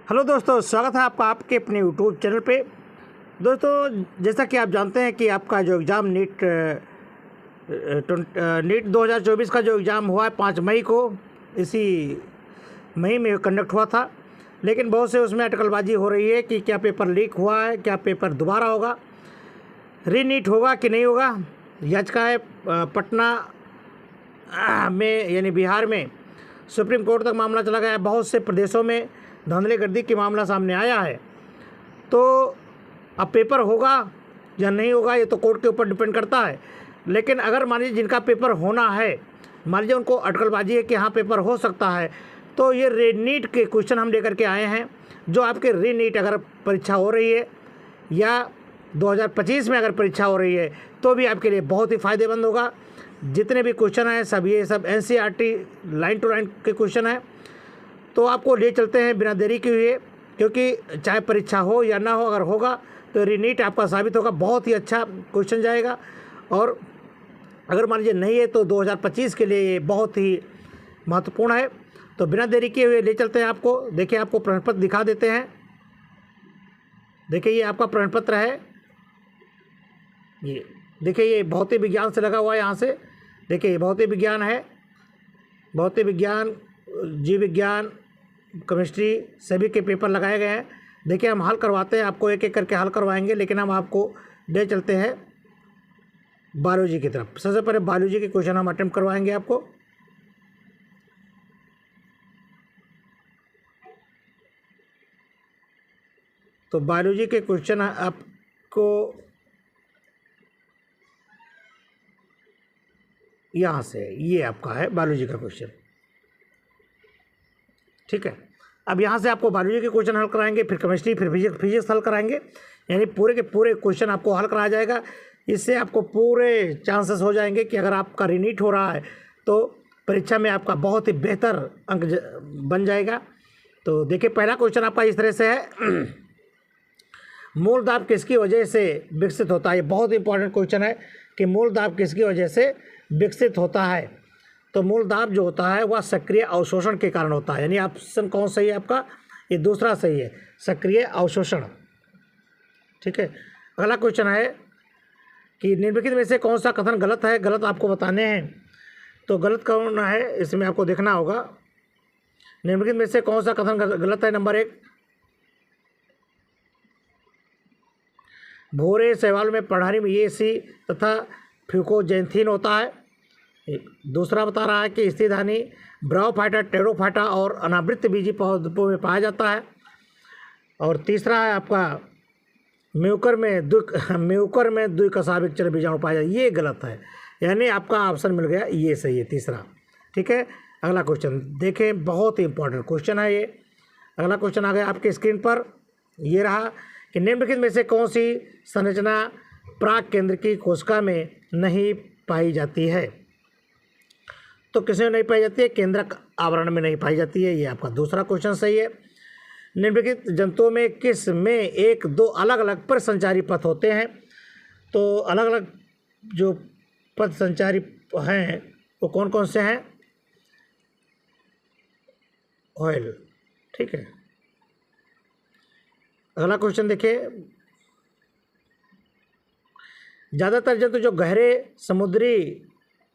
Hello दोस्तों, स्वागत है आपका आपके अपने यूट्यूब चैनल पे। दोस्तों, जैसा कि आप जानते हैं कि आपका जो एग्ज़ाम नीट 2024 का जो एग्ज़ाम हुआ है 5 मई को, इसी मई में कंडक्ट हुआ था। लेकिन बहुत से उसमें अटकलबाजी हो रही है कि क्या पेपर लीक हुआ है, क्या पेपर दोबारा होगा, रीनीट होगा कि नहीं होगा। याचिका है पटना में यानी बिहार में सुप्रीम कोर्ट तक मामला चला गया है। बहुत से प्रदेशों में धांधलीगर्दी की मामला सामने आया है। तो अब पेपर होगा या नहीं होगा ये तो कोर्ट के ऊपर डिपेंड करता है। लेकिन अगर मान लीजिए जिनका पेपर होना है, मान लीजिए उनको अटकलबाजी है कि हाँ पेपर हो सकता है, तो ये रीनीट के क्वेश्चन हम लेकर के आए हैं। जो आपके रीनीट अगर परीक्षा हो रही है या 2025 में अगर परीक्षा हो रही है तो भी आपके लिए बहुत ही फ़ायदेमंद होगा। जितने भी क्वेश्चन हैं सब ये सब NCERT लाइन टू लाइन के क्वेश्चन हैं। तो आपको ले चलते हैं बिना देरी के हुए, क्योंकि चाहे परीक्षा हो या ना हो, अगर होगा तो रीनीट आपका साबित होगा। बहुत ही अच्छा क्वेश्चन जाएगा। और अगर मान लीजिए नहीं है तो 2025 के लिए ये बहुत ही महत्वपूर्ण है। तो बिना देरी किए हुए ले चलते हैं आपको। देखिए, आपको प्रश्न पत्र दिखा देते हैं। देखिए, ये आपका प्रश्न पत्र है। ये देखिए, ये भौतिक विज्ञान से लगा हुआ है। यहाँ से देखिए, ये भौतिक विज्ञान है। भौतिक विज्ञान, जीव विज्ञान, केमिस्ट्री सभी के पेपर लगाए गए हैं। देखिए, हम हल करवाते हैं, आपको एक एक करके हल करवाएंगे। लेकिन हम आपको ले चलते हैं बायोलॉजी की तरफ। सबसे पहले बायोलॉजी के क्वेश्चन हम अटेम्प्ट करवाएंगे आपको। तो बायोलॉजी के क्वेश्चन आपको यहाँ से, ये आपका है बायोलॉजी का क्वेश्चन, ठीक है। अब यहाँ से आपको बायोलॉजी के क्वेश्चन हल कराएंगे, फिर केमिस्ट्री, फिर फिजिक्स हल कराएंगे। यानी पूरे के पूरे क्वेश्चन आपको हल कराया जाएगा। इससे आपको पूरे चांसेस हो जाएंगे कि अगर आपका रीनीट हो रहा है तो परीक्षा में आपका बहुत ही बेहतर अंक बन जाएगा। तो देखिए, पहला क्वेश्चन आपका इस तरह से है। मूल दाब किसकी वजह से विकसित होता है। ये बहुत इंपॉर्टेंट क्वेश्चन है कि मूल दाब किसकी वजह से विकसित होता है। तो मूल दाब जो होता है वह सक्रिय अवशोषण के कारण होता है। यानी ऑप्शन कौन सही है आपका, ये दूसरा सही है, सक्रिय अवशोषण, ठीक है। अगला क्वेश्चन है कि निम्नलिखित में से कौन सा कथन गलत है। गलत आपको बताने हैं। तो गलत कौन है इसमें आपको देखना होगा। निम्नलिखित में से कौन सा कथन गलत है। नंबर 1, भूरे शैवाल में प्रणाली में ये सी तथा फ्यूकोजेंथीन होता है। दूसरा बता रहा है कि स्थिरधानी ब्रायोफाइटा, टेरोफाइटा और अनावृत बीजी पौधों में पाया जाता है। और तीसरा है आपका म्यूकर में द्विकशाभिक चर बीजाणु पाया जाता है। ये गलत है। यानी आपका ऑप्शन मिल गया, ये सही है, तीसरा, ठीक है। अगला क्वेश्चन देखें, बहुत ही इंपॉर्टेंट क्वेश्चन है ये। अगला क्वेश्चन आ गया आपके स्क्रीन पर, ये रहा कि निम्नलिखित में से कौन सी संरचना प्राक केंद्र की कोशिका में नहीं पाई जाती है। तो किसमें नहीं पाई जाती है, केंद्रक आवरण में नहीं पाई जाती है। ये आपका दूसरा क्वेश्चन सही है। निम्नलिखित जंतुओं में किस में एक दो अलग अलग पथ संचारी पथ होते हैं। तो अलग अलग जो पथ संचारी हैं वो कौन कौन से हैं। ऑयल, ठीक है। अगला क्वेश्चन देखिए, ज़्यादातर जंतु जो गहरे समुद्री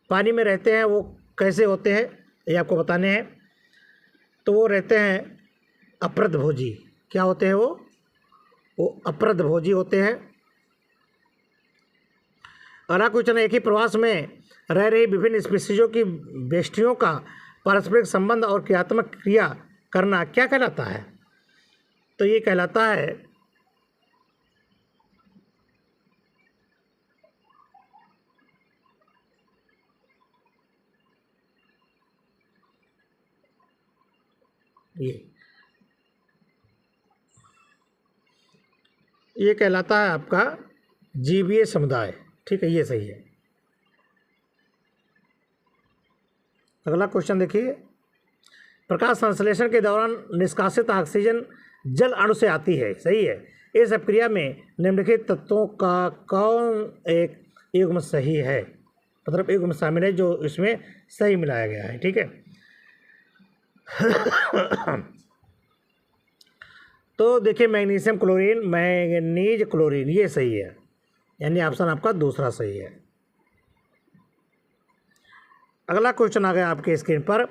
पानी में रहते हैं वो कैसे होते हैं, ये आपको बताने हैं। तो वो रहते हैं अपृतभोजी। क्या होते हैं वो अपृतभोजी होते हैं। अगला क्वेश्चन है, एक ही प्रवास में रह रही विभिन्न स्पीसीजों की बेष्टियों का पारस्परिक संबंध और क्रियात्मक क्रिया करना क्या कहलाता है। तो ये कहलाता है ये कहलाता है आपका जीवीय समुदाय, ठीक है, ये सही है। अगला क्वेश्चन देखिए, प्रकाश संश्लेषण के दौरान निष्कासित ऑक्सीजन जल अणु से आती है, सही है। इस प्रक्रिया में निम्नलिखित तत्वों का कौन एक युग्म सही है, मतलब युग्म शामिल है जो इसमें सही मिलाया गया है, ठीक है। तो देखिए मैग्नीशियम क्लोरीन, मैंगनीज क्लोरीन, ये सही है, यानी ऑप्शन आपका दूसरा सही है। अगला क्वेश्चन आ गया आपके स्क्रीन पर,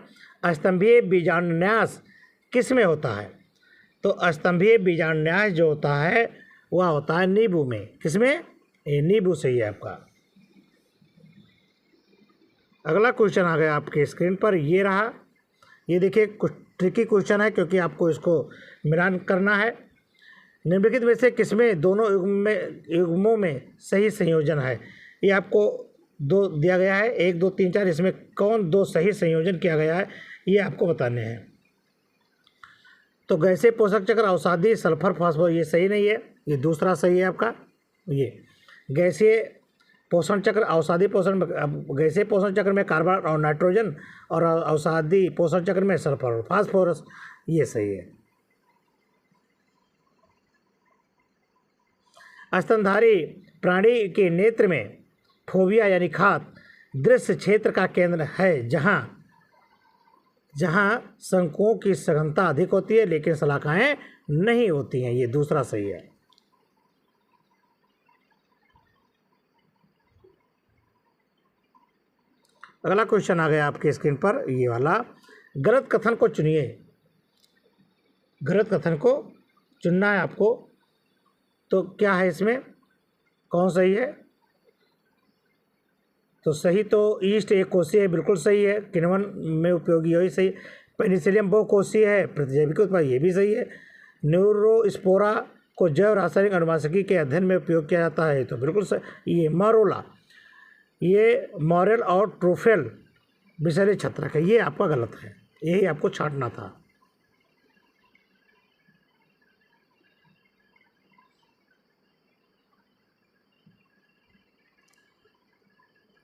स्तंभीय बीजांडन्यास किस में होता है? तो स्तंभीय बीजांडन्यास जो होता है वह होता है नींबू में। किसमें? ये नींबू सही है आपका। अगला क्वेश्चन आ गया आपके स्क्रीन पर, ये रहा। ये देखिए कुछ ट्रिकी क्वेश्चन है क्योंकि आपको इसको मिलान करना है। निम्नलिखित में से किसमें दोनों युग्मों में सही संयोजन है? ये आपको दो दिया गया है, 1 2 3 4, इसमें कौन दो सही संयोजन किया गया है ये आपको बताने हैं। तो गैसीय पोषक चक्र, अवसादी, सल्फर फास्फोर, ये सही नहीं है, ये दूसरा सही है आपका। ये गैसीय पोषण चक्र, अवसादी पोषण, गैसीय पोषण चक्र में कार्बन और नाइट्रोजन, और अवसादी पोषण चक्र में सल्फर और फास्फोरस, ये सही है। स्तनधारी प्राणी के नेत्र में फोबिया यानी खात दृश्य क्षेत्र का केंद्र है, जहां शंकुओं की सघनता अधिक होती है लेकिन शलाकाएं नहीं होती हैं, ये दूसरा सही है। अगला क्वेश्चन आ गया आपके स्क्रीन पर, ये वाला, गलत कथन को चुनिए। गलत कथन को चुनना है आपको, तो क्या है इसमें, कौन सही है? तो सही तो ईस्ट एक कोशीय है, बिल्कुल सही है, किण्वन में उपयोगी यही सही। पेनिसिलियम बहुकोशीय है, प्रतिजैविक उत्पाद, ये भी सही है। न्यूरोस्पोरा को जैव रासायनिक अनुवांशिकी के अध्ययन में उपयोग किया जाता है, तो बिल्कुल सही। ये मरोला, ये मॉरेल और ट्रोफेल विषैले छत्रक है, ये आपका गलत है, यही आपको छांटना था।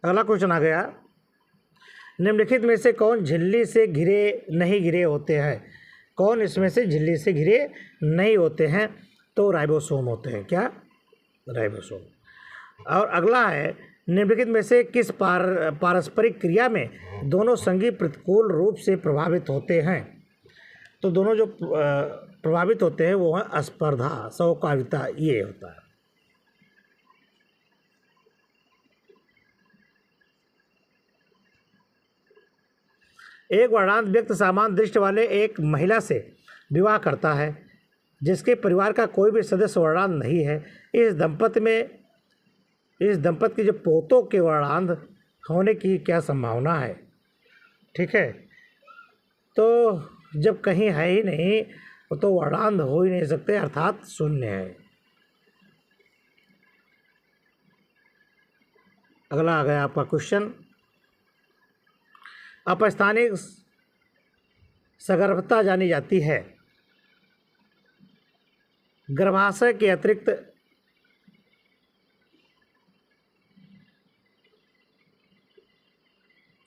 अगला क्वेश्चन आ गया, निम्नलिखित में से कौन झिल्ली से घिरे नहीं घिरे होते हैं? कौन इसमें से झिल्ली से घिरे नहीं होते हैं? तो राइबोसोम होते हैं। क्या? राइबोसोम। और अगला है, निम्नलिखित में से किस पारस्परिक क्रिया में दोनों संगी प्रतिकूल रूप से प्रभावित होते हैं? तो दोनों जो प्रभावित होते हैं वो है स्पर्धा, सहकारिता, ये होता है। एक वर्णांध व्यक्ति सामान्य दृष्टि वाले एक महिला से विवाह करता है जिसके परिवार का कोई भी सदस्य वर्णांध नहीं है। इस दंपति के जो पोतों के वर्णांध होने की क्या संभावना है? ठीक है, तो जब कहीं है ही नहीं तो वर्णांध हो ही नहीं सकते, अर्थात शून्य है। अगला आ गया आपका क्वेश्चन, अपस्थानिक सगर्भता जानी जाती है। गर्भाशय के अतिरिक्त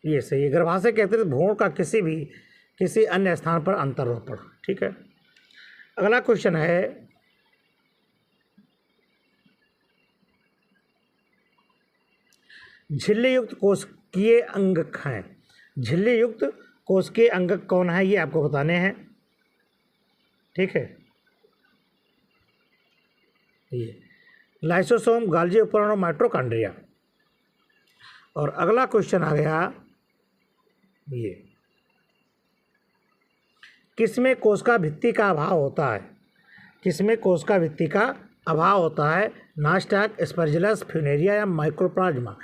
ये सही है, गर्भाशय के अतिरिक्त भ्रूण का किसी अन्य स्थान पर अंतरोपण। ठीक है। अगला क्वेश्चन है, झिल्ली युक्त कोशिकीय अंगक हैं। झिल्ली युक्त कोशिकीय अंगक कौन है ये आपको बताने हैं। ठीक है, ये लाइसोसोम, गाल्जी उपकरण और माइटोकॉन्ड्रिया। और अगला क्वेश्चन आ गया, ये किसमें कोशिका भित्ति का अभाव होता है? किसमें कोशिका भित्ति का अभाव होता है? नास्टैक, एस्परजिलस, फ्यूनेरिया या माइकोप्लाज्मा।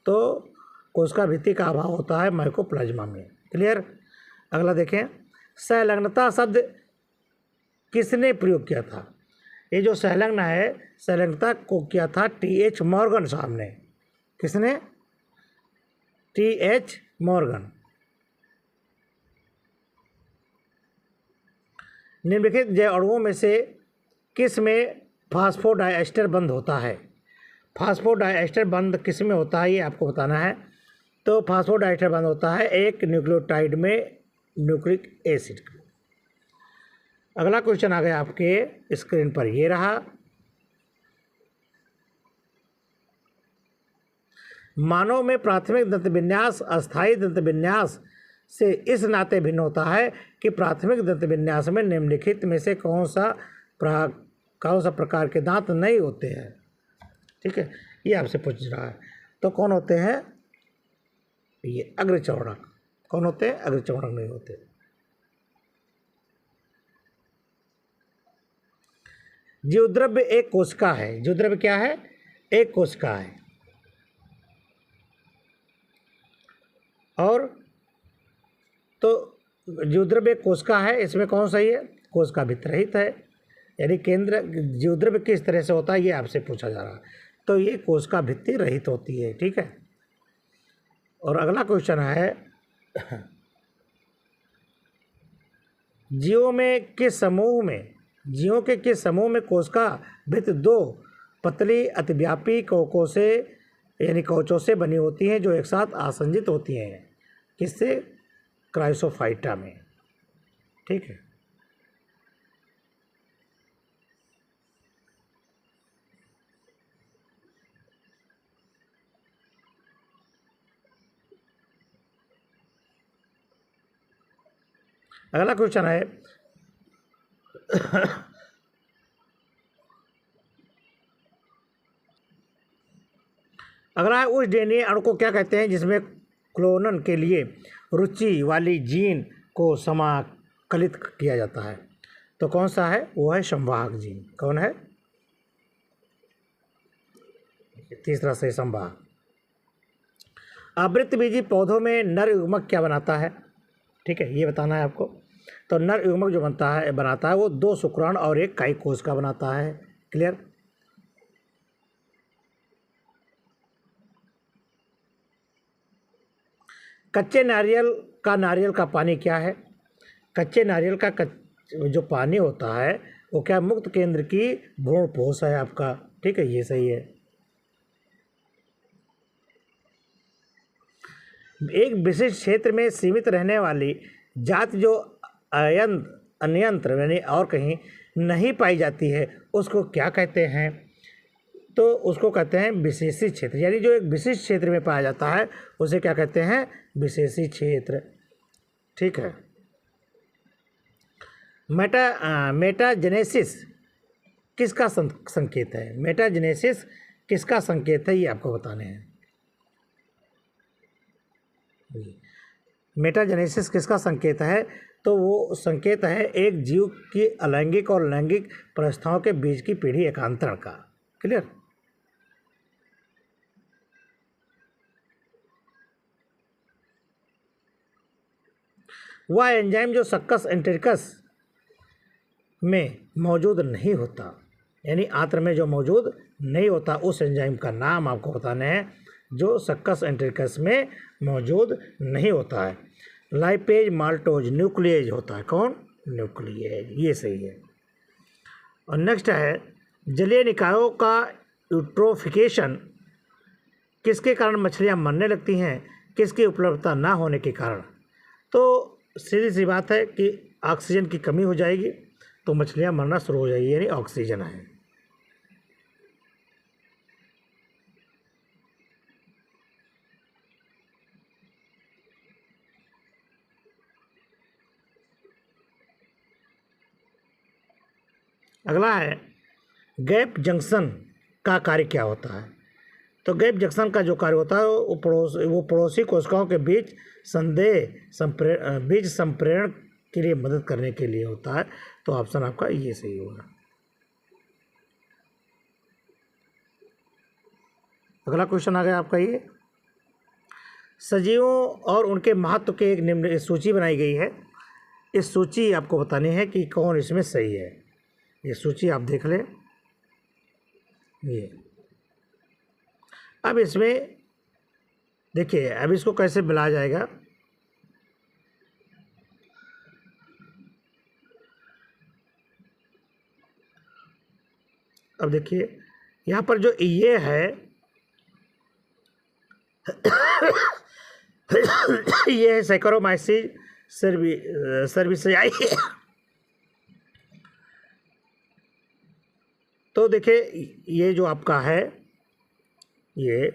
तो कोशिका भित्ति का अभाव होता है माइकोप्लाज्मा में। क्लियर। अगला देखें, संलग्नता शब्द किसने प्रयोग किया था? ये जो संलग्न है, संलग्नता को किया था T.H. मॉर्गन साहब ने। किसने? T.H. मॉर्गन। निम्नलिखित जैव अणुओं में से किस में फास्फोडाइएस्टर बंध होता है? फास्फोडाइएस्टर बंध किस में होता है ये आपको बताना है। तो फास्फोडाइएस्टर बंध होता है एक न्यूक्लियोटाइड में, न्यूक्लिक एसिड। अगला क्वेश्चन आ गया आपके स्क्रीन पर, ये रहा, मानव में प्राथमिक दंतविन्यास अस्थायी दंतविन्यास से इस नाते भिन्न होता है कि प्राथमिक दंतविन्यास में निम्नलिखित में से कौन सा कौन सा प्रकार के दांत नहीं होते हैं। ठीक है, ये आपसे पूछ रहा है। तो कौन होते हैं? ये अग्रचौड़क। कौन होते हैं? अग्रचौड़क नहीं होते। जीवद्रव्य एक कोशिका है। जीवद्रव्य क्या है? एक कोशिका है। और तो जीवद्रव्य एक कोशिका है, इसमें कौन सही है? कोशिका भित्तिरहित है। यानी केंद्र जीवद्रव्य किस तरह से होता है, ये आपसे पूछा जा रहा है। तो ये कोशिका भित्ति रहित होती है। ठीक है। और अगला क्वेश्चन है, जीवों के किस समूह में कोशिका भित्ति दो पतली अतिव्यापी कवकों से यानी कवचों से बनी होती हैं जो एक साथ आसंजित होती हैं? किससे? क्राइसोफाइटा में। ठीक है। अगला क्वेश्चन है, अगला है, उस डीएनए अणु को क्या कहते हैं जिसमें क्लोनन के लिए रुचि वाली जीन को समाकलित किया जाता है? तो कौन सा है? वो है संवाहक जीन। कौन है? तीसरा सही संवाहक। आवृतबीजी पौधों में नर युग्मक क्या बनाता है? ठीक है, ये बताना है आपको। तो नर युग्मक जो बनाता है वो 2 शुक्राणु और 1 कायिक कोशिका बनाता है। क्लियर? कच्चे नारियल का पानी क्या है? कच्चे नारियल का जो पानी होता है वो क्या? मुक्त केंद्र की भ्रूणपोष है आपका। ठीक है, ये सही है। एक विशिष्ट क्षेत्र में सीमित रहने वाली जाति जो अन्यंत्र यानी और कहीं नहीं पाई जाती है उसको क्या कहते हैं? तो उसको कहते हैं विशेषी क्षेत्र। यानी जो एक विशिष्ट क्षेत्र में पाया जाता है उसे क्या कहते हैं? विशेषी क्षेत्र। ठीक है। मेटाजेनेसिस किसका संकेत है? मेटाजेनेसिस किसका संकेत है, ये आपको बताने हैं। मेटाजेनेसिस किसका संकेत है? तो वो संकेत है एक जीव की अलैंगिक और लैंगिक प्रस्थाओं के बीच की पीढ़ी एकांतरण का। क्लियर? वह एंजाइम जो सक्कस एंटेरिकस में मौजूद नहीं होता, यानी आंत्र में जो मौजूद नहीं होता, उस एंजाइम का नाम आपको बताना है जो सक्कस एंटेरिकस में मौजूद नहीं होता है। लाइपेज, माल्टोज, न्यूक्लिएज होता है। कौन? न्यूक्लिएज। ये सही है। और नेक्स्ट है, जलीय निकायों का यूट्रोफिकेशन किसके कारण मछलियाँ मरने लगती हैं? किसकी उपलब्धता ना होने के कारण? तो सीधी सी बात है कि ऑक्सीजन की कमी हो जाएगी तो मछलियाँ मरना शुरू हो जाएगी, यानी ऑक्सीजन है। अगला है, गैप जंक्शन का कार्य क्या होता है? तो गैप जंक्शन का जो कार्य होता है वो पड़ोसी कोशिकाओं के बीच बीज संप्रेरण के लिए मदद करने के लिए होता है। तो ऑप्शन आपका ये सही होगा। अगला क्वेश्चन आ गया आपका ये, सजीवों और उनके महत्व के एक निम्न सूची बनाई गई है। इस सूची आपको बतानी है कि कौन इसमें सही है। ये सूची आप देख लें। ये अब इसमें देखिए, अब इसको कैसे मिलाया जाएगा। अब देखिए यहाँ पर जो ये है ये है सैकरोमाइसिस सर्विसियाई। तो देखिए ये जो आपका है ये,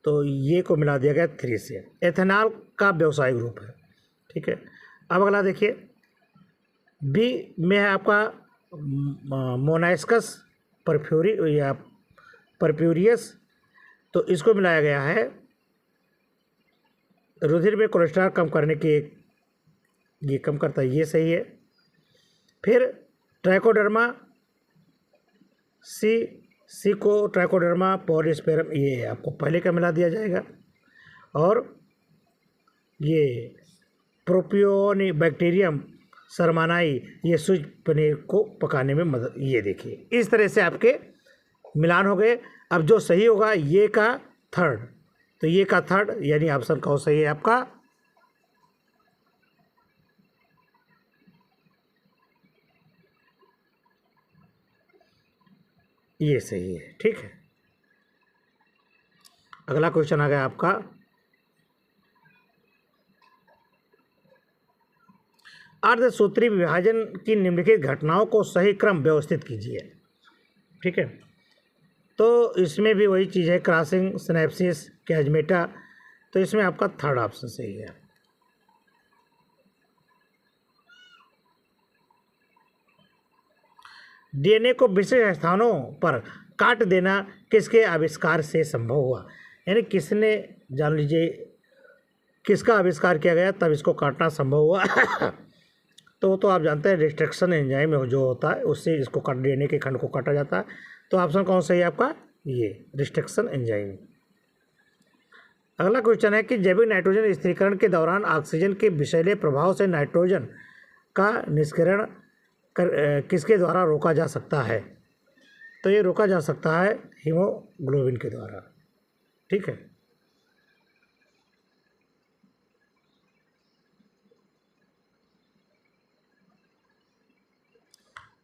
तो ये को मिला दिया गया 3 से। एथेनॉल का व्यावसायिक रूप है। ठीक है। अब अगला देखिए, बी में है आपका मोनास्कस परफ्यूरी या परफ्यूरियस, तो इसको मिलाया गया है रुधिर में कोलेस्ट्रॉल कम करने की ये कम करता है, ये सही है। फिर ट्राइकोडर्मा सीको ट्राइकोडर्मा पॉलीस्पेरम, ये आपको पहले का मिला दिया जाएगा। और ये प्रोपियोनी बैक्टीरियम सरमानाई, ये सूज पनीर को पकाने में मदद, ये देखिए इस तरह से आपके मिलान हो गए। अब जो सही होगा ये का थर्ड, तो ये का थर्ड यानी ऑप्शन कौन सही है आपका? ये सही है, ठीक है। अगला क्वेश्चन आ गया आपका, अर्धसूत्री विभाजन की निम्नलिखित घटनाओं को सही क्रम व्यवस्थित कीजिए, ठीक है। तो इसमें भी वही चीज़ है, क्रॉसिंग, सिनेप्सिस, कैजमेटा, तो इसमें आपका थर्ड ऑप्शन सही है। डीएनए को विशेष स्थानों पर काट देना किसके आविष्कार से संभव हुआ? यानी किसने, जान लीजिए किसका आविष्कार किया गया तब इसको काटना संभव हुआ। तो आप जानते हैं रिस्ट्रिक्शन एंजाइम जो होता है उससे इसको काट, डीएनए के खंड को काटा जाता है। तो ऑप्शन कौन सही है आपका? ये रिस्ट्रिक्शन एंजाइम। अगला क्वेश्चन है कि जैविक नाइट्रोजन स्थिरीकरण के दौरान ऑक्सीजन के विषैले प्रभाव से नाइट्रोजन का निष्करण किसके द्वारा रोका जा सकता है? तो ये रोका जा सकता है हीमोग्लोबिन के द्वारा, ठीक है।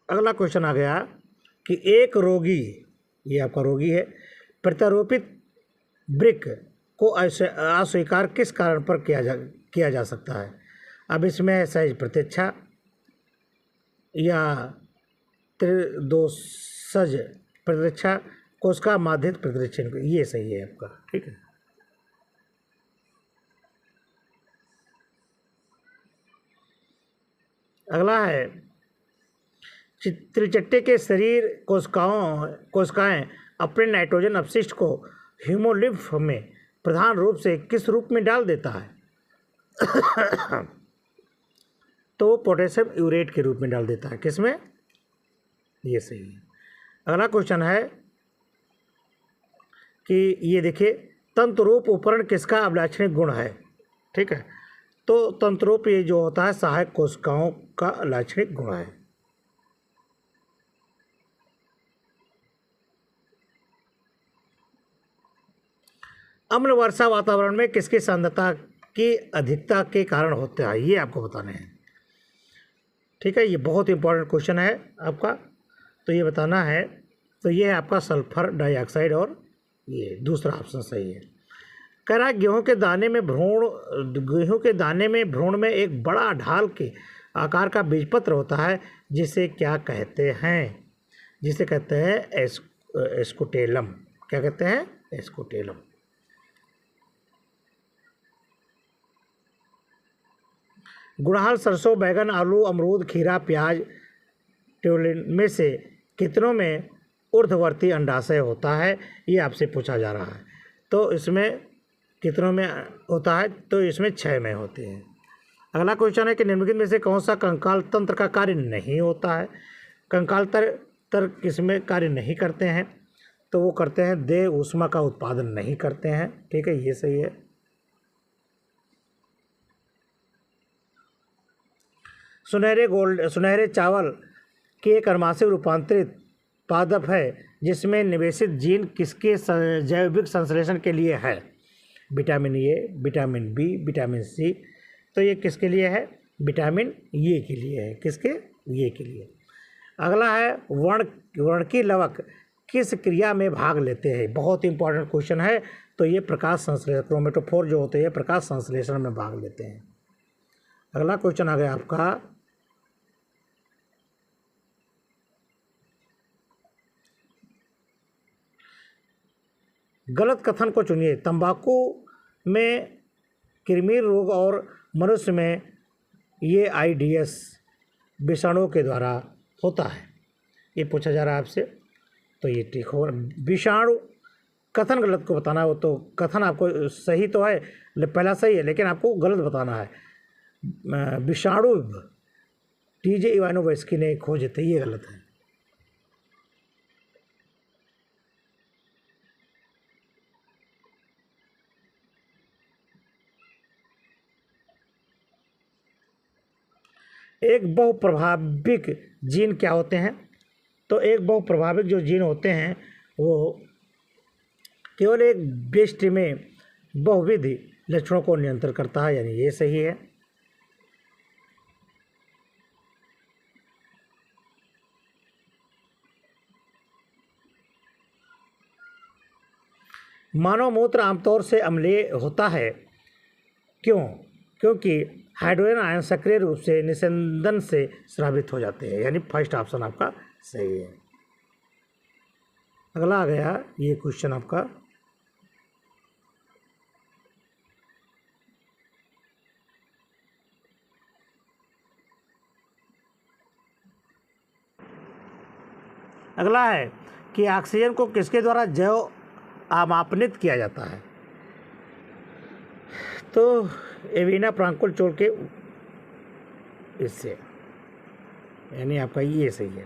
अगला क्वेश्चन आ गया कि एक रोगी, ये आपका रोगी है, प्रत्यारोपित ब्रिक को अस्वीकार किस कारण पर किया जा सकता है? अब इसमें सहज प्रतीक्षा या त्रिदोषज प्रतीक्षा, कोशिका माध्यित प्रतिरक्षण, ये सही है आपका, ठीक है। अगला है त्रिचट्टे के शरीर कोशिकाएं अपने नाइट्रोजन अपशिष्ट को हीमोलिम्फ में प्रधान रूप से किस रूप में डाल देता है? तो पोटेशियम यूरेट के रूप में डाल देता है, किसमें? ये सही है। अगला क्वेश्चन है कि ये देखिए, तंतुरूप उपकरण किसका अभिलाक्षणिक गुण है? ठीक है, तो तंतुरूप ये जो होता है सहायक कोशिकाओं का लाक्षणिक गुण है। अम्ल वर्षा वातावरण में किसकी सांद्रता की अधिकता के कारण होता है, ये आपको बताने हैं। ठीक है, ये बहुत इंपॉर्टेंट क्वेश्चन है आपका, तो ये बताना है। तो ये है आपका सल्फर डाइऑक्साइड, और ये दूसरा ऑप्शन सही है। कह रहा है गेहूं के दाने में भ्रूण में एक बड़ा ढाल के आकार का बीजपत्र होता है, जिसे क्या कहते हैं? जिसे कहते हैं एस्कुटेलम। क्या कहते हैं? एस्कुटेलम। गुड़हल, सरसों, बैगन, आलू, अमरूद, खीरा, प्याज, ट्यूलिन में से कितनों में ऊर्ध्ववर्ती अंडाशय होता है? ये आपसे पूछा जा रहा है। तो इसमें कितनों में होता है? तो इसमें 6 में होते हैं। अगला क्वेश्चन है कि निम्नलिखित में से कौन सा कंकाल तंत्र का कार्य नहीं होता है? कंकाल तंत्र किसमें कार्य नहीं करते हैं? तो वो करते हैं देह ऊष्मा का उत्पादन नहीं करते हैं। ठीक है, ये सही है। सुनहरे चावल की एक अनुवांशिक रूपांतरित पादप है जिसमें निवेशित जीन किसके जैविक संश्लेषण के लिए है? Vitamin A, vitamin B, vitamin C. तो ये किसके लिए है? विटामिन ए के लिए है। किसके? ए के लिए। अगला है वर्णकी लवक किस क्रिया में भाग लेते हैं? बहुत इंपॉर्टेंट क्वेश्चन है। तो ये प्रकाश संश्लेषण, क्रोमेटोफोर जो होते हैं प्रकाश संश्लेषण में भाग लेते हैं। अगला क्वेश्चन आ गया आपका गलत कथन को चुनिए। तंबाकू में कृमि रोग और मनुष्य में ये आईडीएस विषाणुओं के द्वारा होता है। ये पूछा जा रहा है आपसे, तो ये ठीक होगा। विषाणु, कथन गलत को बताना है, वो तो कथन आपको सही तो है, पहला सही है, लेकिन आपको गलत बताना है। विषाणु टीजे इवानोवस्की ने खोजे थे, ये गलत है। एक बहुप्रभाविक जीन क्या होते हैं? तो एक बहुप्रभाविक जो जीन होते हैं वो केवल एक व्यष्टि में बहुविध लक्षणों को नियंत्रण करता है, यानी ये सही है। मानव मूत्र आमतौर से अम्लीय होता है, क्यों? क्योंकि हाइड्रोजन आयन सक्रिय रूप से निस्यंदन से स्रावित हो जाते हैं, यानी फर्स्ट ऑप्शन आपका सही है। अगला आ गया ये क्वेश्चन आपका, अगला है कि ऑक्सीजन को किसके द्वारा जैव अमापनित किया जाता है? तो एविना प्रांकुल चोर के इससे, यानी आपका ये सही है।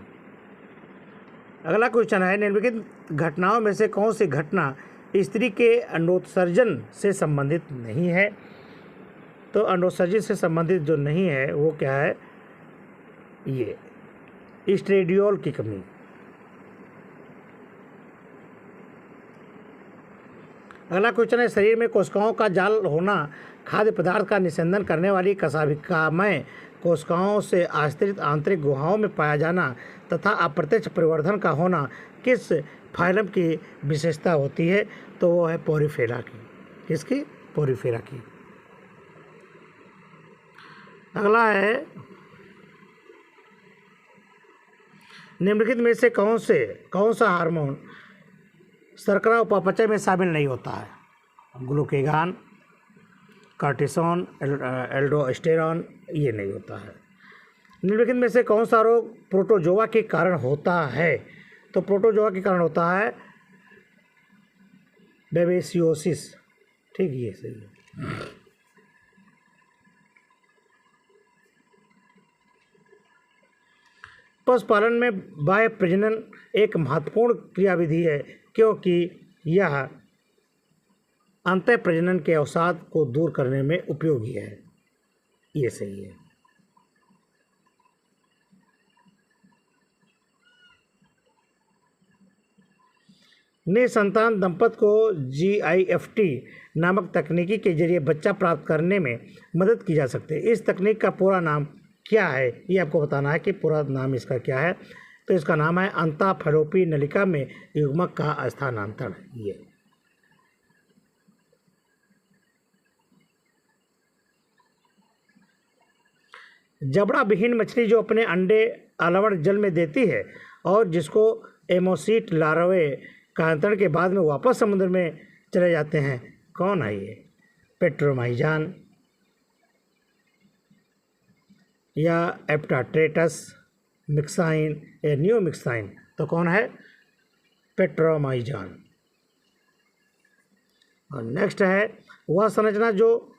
अगला क्वेश्चन है, निम्नलिखित घटनाओं में से कौन सी घटना स्त्री के अंडोत्सर्जन से संबंधित नहीं है? तो अंडोत्सर्जन से संबंधित जो नहीं है वो क्या है? ये एस्ट्रेडियोल की कमी। अगला क्वेश्चन है, शरीर में कोशिकाओं का जाल होना, खाद्य पदार्थ का निस्यंदन करने वाली कशाभिकामय कोशिकाओं से आश्रित आंतरिक गुहाओं में पाया जाना तथा अप्रत्यक्ष परिवर्धन का होना किस फाइलम की विशेषता होती है? तो वो है पोरीफेरा की। किसकी? पोरीफेरा की। अगला है, निम्नलिखित में से कौन सा हार्मोन शर्करा उपापचय में शामिल नहीं होता है? ग्लूकेगान, कार्टिसोन, एल्डोस्टेरॉन, ये नहीं होता है। निम्नलिखित में से कौन सा रोग प्रोटोजोआ के कारण होता है? तो प्रोटोजोआ के कारण होता है बेबेसियोसिस। ठीक, ये सही है। पशुपालन में बाह्य प्रजनन एक महत्वपूर्ण क्रियाविधि है, क्योंकि यह अंतः प्रजनन के अवसाद को दूर करने में उपयोगी है। ये सही है। निसंतान दंपत को GIFT नामक तकनीकी के जरिए बच्चा प्राप्त करने में मदद की जा सकती है। इस तकनीक का पूरा नाम क्या है? ये आपको बताना है कि पूरा नाम इसका क्या है। तो इसका नाम है अंता फैलोपी नलिका में युग्मक का स्थानांतरण। ये जबड़ा विहीन मछली जो अपने अंडे अलवण जल में देती है और जिसको एमोसीट लार्वे कांतरण के बाद में वापस समुद्र में चले जाते हैं, कौन है ये? पेट्रोमाइजान या एप्टाट्रेटस मिक्साइन या न्यूमिक्साइन? तो कौन है? पेट्रोमाइजान। और नेक्स्ट है, वह संरचना जो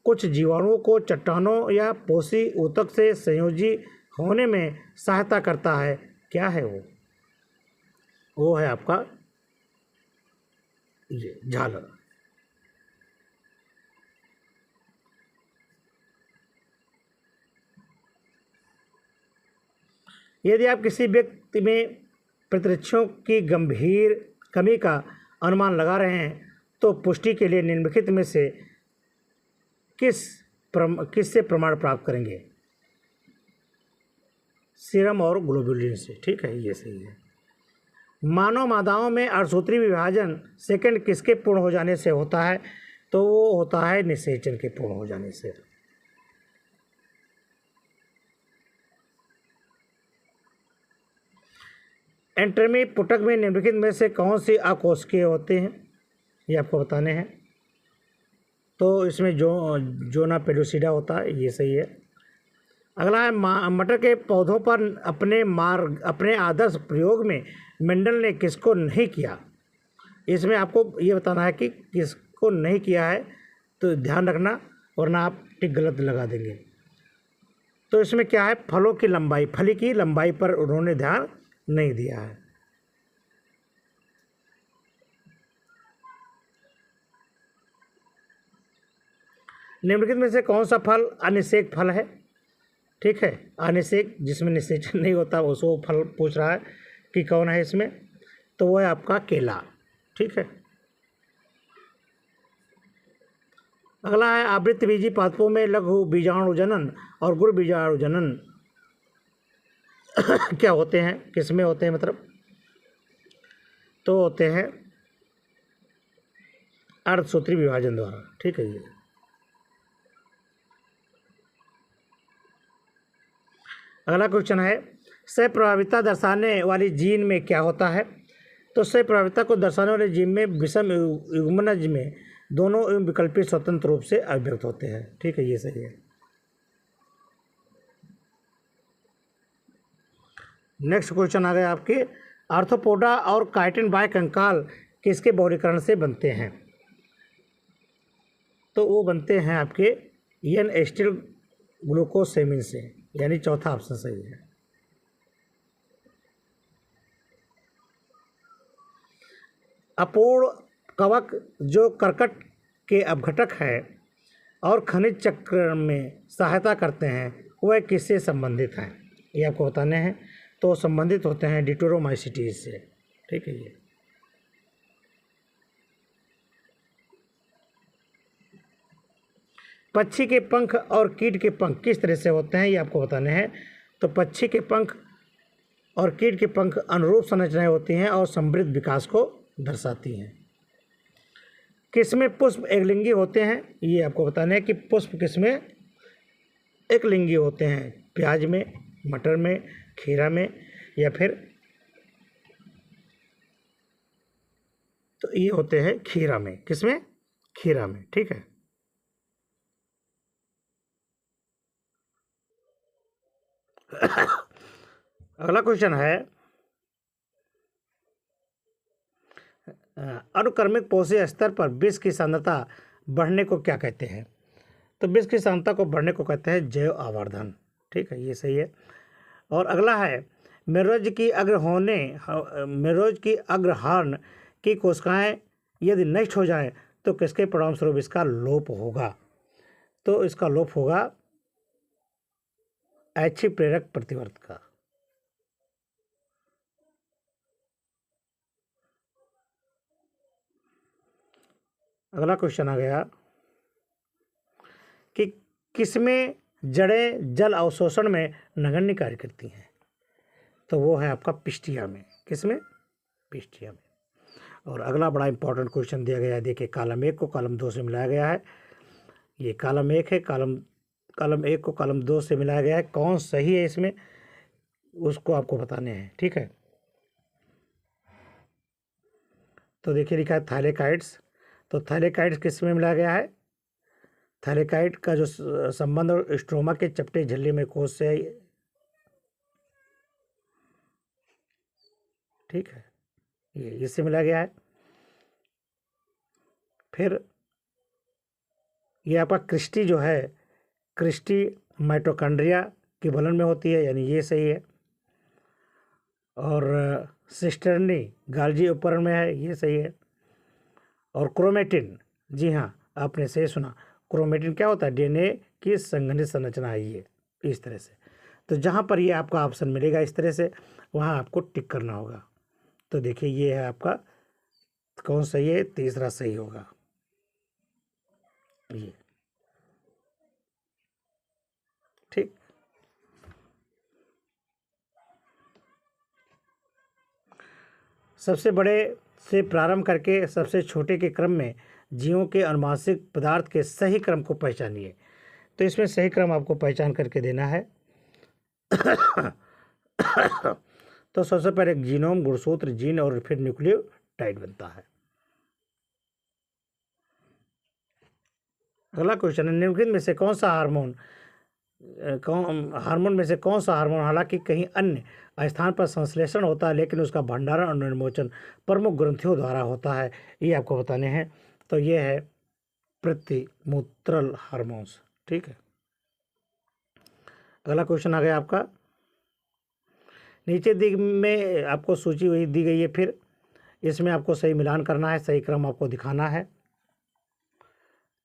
कुछ जीवाणुओं को चट्टानों या पोषी ऊतक से संयोजी होने में सहायता करता है, क्या है वो? वो है आपका ये झालर। यदि आप किसी व्यक्ति में प्रतिरक्षों की गंभीर कमी का अनुमान लगा रहे हैं तो पुष्टि के लिए निम्नलिखित में से किससे प्रमाण प्राप्त करेंगे? सीरम और ग्लोबुलिन से। ठीक है, ये सही है। मानव मादाओं में अर्धसूत्री विभाजन सेकंड किसके पूर्ण हो जाने से होता है? तो वो होता है निषेचन के पूर्ण हो जाने से। एंट्रमी पुटक में निम्नलिखित में से कौन सी अकोशिकीय होते हैं? ये आपको बताने हैं। तो इसमें जोना पेलुसिडा होता है, ये सही है। अगला है मटर के पौधों पर अपने आदर्श प्रयोग में मेंडल ने किसको नहीं किया। इसमें आपको ये बताना है कि किसको नहीं किया है, तो ध्यान रखना वरना आप टिक गलत लगा देंगे। तो इसमें क्या है, फली की लंबाई पर उन्होंने ध्यान नहीं दिया है। निम्नलिखित में से कौन सा फल अनिषेक फल है। ठीक है, अनिषेक जिसमें निषेचन नहीं होता उसको फल पूछ रहा है कि कौन है इसमें, तो वो है आपका केला। ठीक है, अगला है आवृत्तबीजी पादपों में लघु बीजाणुजनन और गुरु बीजाणुजनन क्या होते हैं, किसमें होते हैं, मतलब तो होते हैं अर्धसूत्री विभाजन द्वारा। ठीक है, ये अगला क्वेश्चन है सहप्रभाविता दर्शाने वाली जीन में क्या होता है। तो सहप्रभाविता को दर्शाने वाले जीन में विषम युग्मनज में दोनों विकल्पी स्वतंत्र रूप से अभिव्यक्त होते हैं। ठीक है, ये सही है। नेक्स्ट क्वेश्चन आ गया आपके, आर्थ्रोपोडा और काइटिन बाह्य कंकाल किसके बहुलीकरण से बनते हैं। तो वो बनते हैं आपके एन एस्टिल ग्लूकोसेमिन से, यानी चौथा ऑप्शन सही है। अपूर्ण कवक जो कर्कट के अपघटक है और खनिज चक्र में सहायता करते हैं, वह किससे संबंधित हैं, ये आपको बताने हैं। तो संबंधित होते हैं डिटोरोमाइसिटीज से। ठीक है, ये पक्षी के पंख और कीट के पंख किस तरह से होते हैं, ये आपको बताने हैं। तो पक्षी के पंख और कीट के पंख अनुरूप संरचनाएं होती हैं और समृद्ध विकास को दर्शाती हैं। किसमें पुष्प एकलिंगी होते हैं, ये आपको बताना है कि पुष्प किसमें एकलिंगी होते हैं, प्याज में, मटर में, खीरा में या फिर, तो ये होते हैं खीरा में। किसमें, खीरा में। ठीक है, अगला क्वेश्चन है अनुक्रमिक पोषक स्तर पर विष की सांद्रता बढ़ने को क्या कहते हैं। तो विष की सांद्रता को बढ़ने को कहते हैं जैव आवर्धन। ठीक है, ये सही है। और अगला है मेरोज की अग्रहार्ण की कोशिकाएं यदि नष्ट हो जाएं तो किसके परिणामस्वरूप इसका लोप होगा। तो इसका लोप होगा ऐच्छिक प्रेरक प्रतिवर्त का। अगला क्वेश्चन आ गया कि किसमें जड़ें जल अवशोषण में नगण्य कार्य करती हैं। तो वो है आपका पिस्टिया में। किसमें, पिस्टिया में। और अगला बड़ा इंपॉर्टेंट क्वेश्चन दिया गया है, देखिए कॉलम 1 को कॉलम 2 से मिलाया गया है। ये कॉलम 1 है, कॉलम 1 को कॉलम 2 से मिलाया गया है। कौन सही है इसमें, उसको आपको बताने हैं। ठीक है, तो देखिए लिखा है थायलेकाइड्स। तो थायलेकाइड्स किस में मिलाया गया है, थायलेकाइड का जो संबंध और स्ट्रोमा के चपटे झिल्ली में कोष से है। ठीक है, ये इससे मिलाया गया है। फिर ये आपका क्रिस्टी जो है, क्रिस्टी माइटोकॉन्ड्रिया की बनन में होती है, यानी ये सही है। और सिस्टर्नी गाल्जी उपकरण में है, ये सही है। और क्रोमेटिन, जी हाँ आपने सही सुना, क्रोमेटिन क्या होता है, डीएनए की संघनित संरचना है ये, इस तरह से। तो जहाँ पर ये आपका ऑप्शन मिलेगा इस तरह से, वहाँ आपको टिक करना होगा। तो देखिए ये है आपका कौन सही है, तीसरा सही होगा ये। ठीक, सबसे बड़े से प्रारंभ करके सबसे छोटे के क्रम में जीवों के अनुवांशिक पदार्थ के सही क्रम को पहचानिए। तो इसमें सही क्रम आपको पहचान करके देना है। तो सबसे पहले जीनोम, गुणसूत्र, जीन और फिर न्यूक्लियोटाइड बनता है। अगला क्वेश्चन है, निम्नलिखित में से कौन सा हार्मोन कौन हार्मोन में से कौन सा हार्मोन हालांकि कहीं अन्य स्थान पर संश्लेषण होता है लेकिन उसका भंडारण और निर्मोचन प्रमुख ग्रंथियों द्वारा होता है, ये आपको बताने हैं। तो ये है प्रतिमूत्रल हार्मोन्स। ठीक है, अगला क्वेश्चन आ गया आपका। नीचे दी में आपको सूची हुई दी गई है, फिर इसमें आपको सही मिलान करना है, सही क्रम आपको दिखाना है।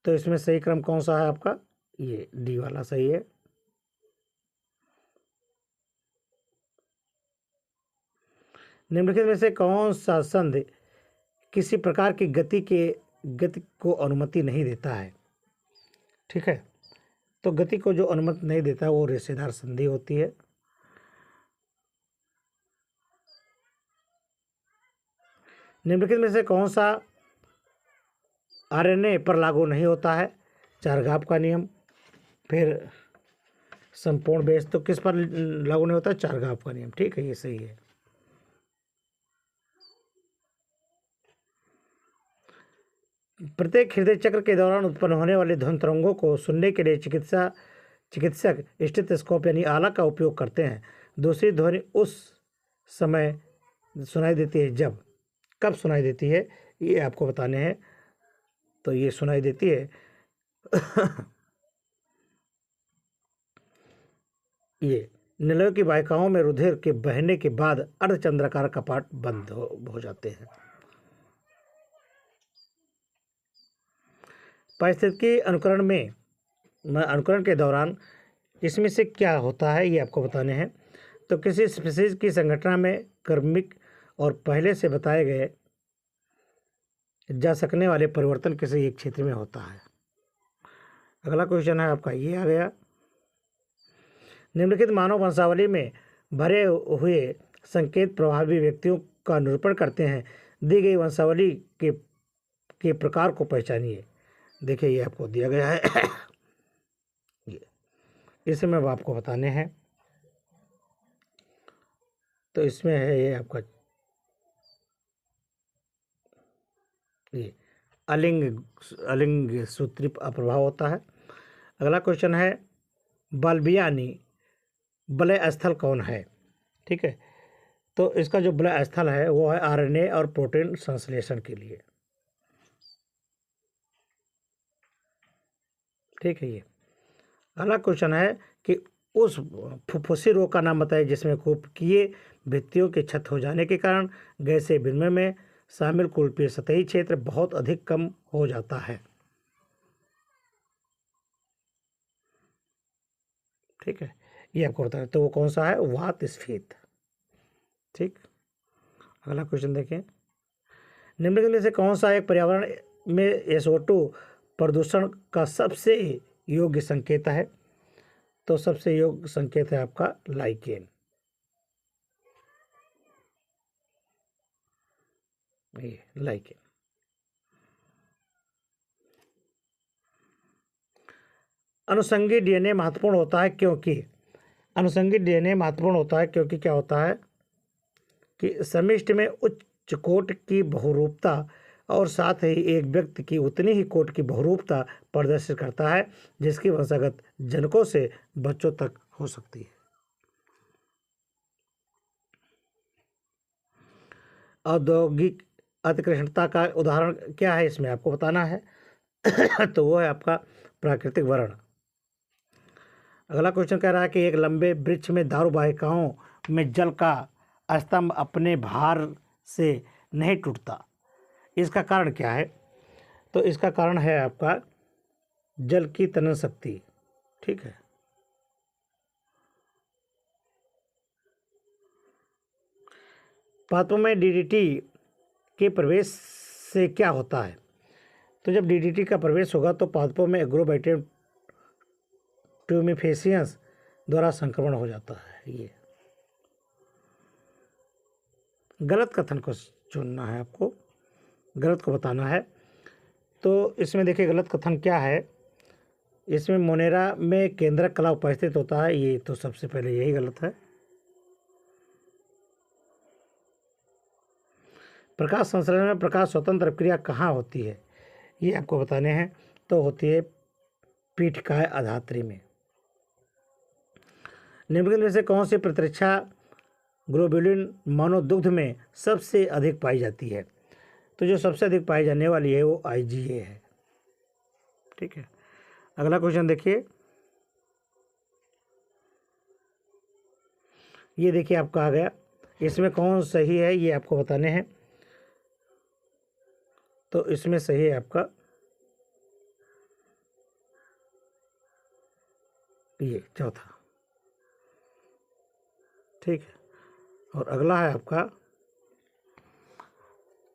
तो इसमें सही क्रम कौन सा है आपका, ये डी वाला सही है। निम्नलिखित में से कौन सा संधि किसी प्रकार की गति को अनुमति नहीं देता है। ठीक है, तो गति को जो अनुमति नहीं देता है वो रेशेदार संधि होती है। निम्नलिखित में से कौन सा आरएनए पर लागू नहीं होता है, चारगाप का नियम। फिर संपूर्ण बेस तो किस पर लागू नहीं होता, चारगाप का नियम। ठीक है, ये सही है। प्रत्येक हृदय चक्र के दौरान उत्पन्न होने वाले ध्वनि तरंगों को सुनने के लिए चिकित्सक स्टेथोस्कोप यानी आला का उपयोग करते हैं। दूसरी ध्वनि उस समय सुनाई देती है जब, कब सुनाई देती है ये आपको बताने हैं। तो ये सुनाई देती है ये निलयों की वाहिकाओं में रुधिर के बहने के बाद अर्धचंद्राकार कपाट बंद हो जाते हैं। पारिस्थितिकी अनुकरण के दौरान इसमें से क्या होता है ये आपको बताने हैं। तो किसी स्पीशीज की संगठना में क्रमिक और पहले से बताए गए जा सकने वाले परिवर्तन किसी एक क्षेत्र में होता है। अगला क्वेश्चन है आपका, ये आ गया। निम्नलिखित मानव वंशावली में भरे हुए संकेत प्रभावी व्यक्तियों का निरूपण करते हैं। दी गई वंशावली के प्रकार को पहचानिए। देखिए, ये आपको दिया गया है इसे मैं आपको बताने हैं। तो इसमें है ये आपका ये अलिंग सूत्री अप्रभाव होता है। अगला क्वेश्चन है, बल्बियानी वलय स्थल कौन है। ठीक है, तो इसका जो वलय स्थल है वो है आरएनए और प्रोटीन संश्लेषण के लिए। ठीक है, ये अगला क्वेश्चन है कि उस फुफ्फुसी रोग का नाम बताइए जिसमें कुपिकीय भित्तियों के क्षत हो जाने के कारण गैसीय विनिमय में शामिल कुल्पीय सतही क्षेत्र बहुत अधिक कम हो जाता है। ठीक है, ये आपको बताना। तो वो कौन सा है, वात स्फीत। ठीक, अगला क्वेश्चन देखें। निम्नलिखित में से कौन सा एक पर्यावरण में SO2 प्रदूषण का सबसे योग्य संकेत है। तो सबसे योग्य संकेत है आपका लाइकेन। ये लाइकेन। अनुषंगी डीएनए महत्वपूर्ण होता है क्योंकि क्या होता है कि समिष्टि में उच्च कोट की बहुरूपता और साथ ही एक व्यक्ति की उतनी ही कोट की बहुरूपता प्रदर्शित करता है जिसकी वंशागत जनकों से बच्चों तक हो सकती है। औद्योगिक अतिकृष्णता का उदाहरण क्या है, इसमें आपको बताना है तो वो है आपका प्राकृतिक वर्ण। अगला क्वेश्चन कह रहा है कि एक लंबे वृक्ष में दारू वाहिकाओं में जल का स्तंभ अपने भार से नहीं टूटता, इसका कारण क्या है। तो इसका कारण है आपका जल की तनन शक्ति। ठीक है, पादपों में डीडीटी के प्रवेश से क्या होता है। तो जब डीडीटी का प्रवेश होगा तो पादपों में एग्रोबैक्टीरियम ट्यूमिफेसियंस द्वारा संक्रमण हो जाता है। ये गलत कथन को चुनना है, आपको गलत को बताना है। तो इसमें देखिए गलत कथन क्या है, इसमें मोनेरा में केंद्रक कला उपस्थित होता है, ये तो सबसे पहले यही गलत है। प्रकाश संश्लेषण में प्रकाश स्वतंत्र क्रिया कहाँ होती है, ये आपको बताने हैं। तो होती है पीठकाय अधात्री में। निम्नलिखित में से कौन सी प्रतिरक्षा ग्लोबुलिन मानव दुग्ध में सबसे अधिक पाई जाती है? तो जो सबसे अधिक पाई जाने वाली है वो IgA है। ठीक है, अगला क्वेश्चन देखिए। ये देखिए आपका आ गया, इसमें कौन सही है ये आपको बताने हैं। तो इसमें सही है आपका ये चौथा। ठीक है, और अगला है आपका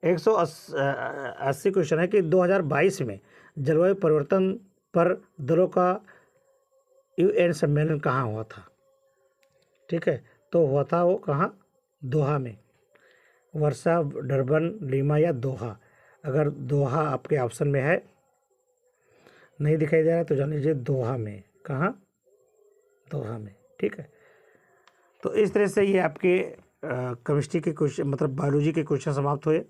180 क्वेश्चन है कि 2022 में जलवायु परिवर्तन पर दलों का UN सम्मेलन कहाँ हुआ था? ठीक है, तो हुआ था वो कहाँ? दोहा में। वर्षा, डरबन, लीमा या दोहा। अगर दोहा आपके ऑप्शन में है, नहीं दिखाई दे रहा है तो जान लीजिए दोहा में। कहाँ? दोहा में। ठीक है, तो इस तरह से ये आपके केमिस्ट्री के क्वेश्चन मतलब बायोलॉजी के क्वेश्चन समाप्त हुए।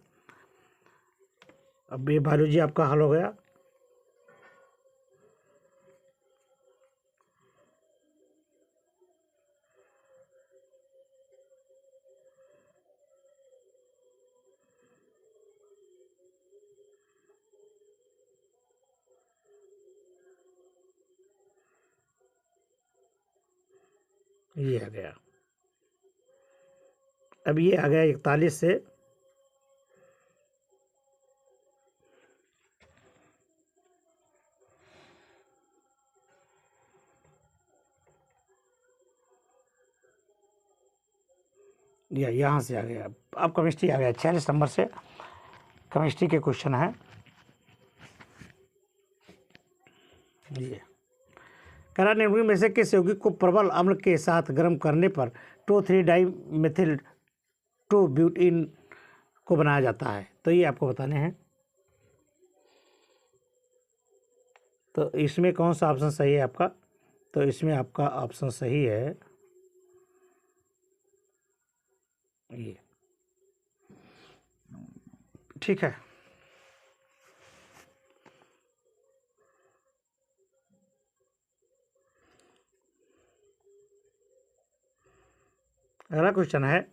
अब ये बायोलॉजी आपका हल हो गया। ये आ गया। अब ये आ गया 41 से या यहाँ से आ गया। अब केमिस्ट्री आ गया 46 नंबर से केमिस्ट्री के क्वेश्चन है। ये करा निम्नलिखित में से किस यौगिक को प्रबल अम्ल के साथ गर्म करने पर 2,3-डाइमेथिल 2-ब्यूटीन को बनाया जाता है? तो ये आपको बताने हैं। तो इसमें कौन सा ऑप्शन सही है आपका? तो इसमें आपका ऑप्शन सही है ये। ठीक है, अगला क्वेश्चन है